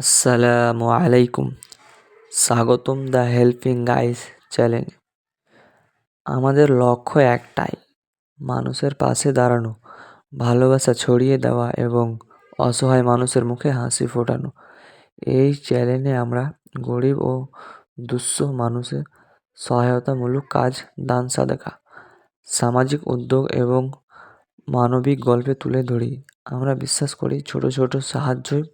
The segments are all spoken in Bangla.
আসসালামু আলাইকুম। স্বাগতম দ্য হেল্পিং গাইস চ্যানেলে। আমাদের লক্ষ্য একটাই, মানুষের পাশে দাঁড়ানো, ভালোবাসা ছড়িয়ে দেওয়া এবং অসহায় মানুষের মুখে হাসি ফোটানো। এই চ্যানেলে আমরা গরিব ও দুঃস্থ মানুষের সহায়তামূলক কাজ, দান সাদাকা, সামাজিক উদ্যোগ এবং মানবিক গল্পে তুলে ধরি। আমরা বিশ্বাস করি ছোট ছোট সাহায্যই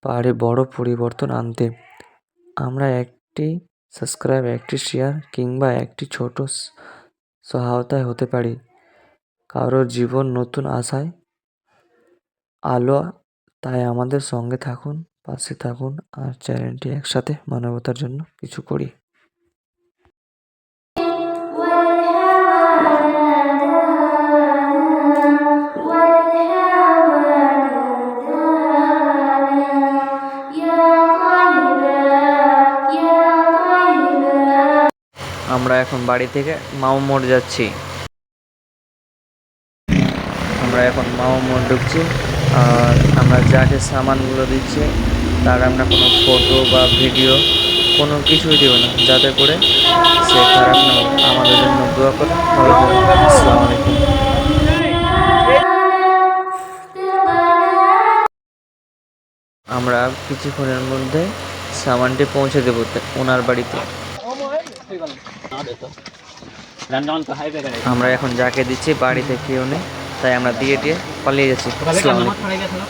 পারে বড় পরিবর্তন আনতে। আমরা একটি সাবস্ক্রাইব, একটি শেয়ার কিংবা একটি ছোট সহায়তায় হতে পারি কারোর জীবন নতুন আশায় আলো। তাই আমাদের সঙ্গে থাকুন, পাশে থাকুন আর চ্যানেলটি একসাথে মানবতার জন্য কিছু করি। আমরা এখন বাড়ি থেকে মাও মোড় যাচ্ছি। আমরা এখন মাও মোড় ঢুকছি। আর আমরা যাকে সামানগুলো দিচ্ছি তার আমরা কোনো ফটো বা ভিডিও কোনো কিছুই দেবো না, যাতে করে সে খারাপ না হবে। আমাদের জন্য দোয়া করে ভালো থাকবেন। আসসালামু আলাইকুম। আমরা কিছুক্ষণের মধ্যে সামানটি পৌঁছে দেবো ওনার বাড়িতে। আমরা এখন যাকে দিচ্ছি বাড়িতে কেউ নেই, তাই আমরা দিয়ে পালিয়ে যাচ্ছি। আসসালামু আলাইকুম।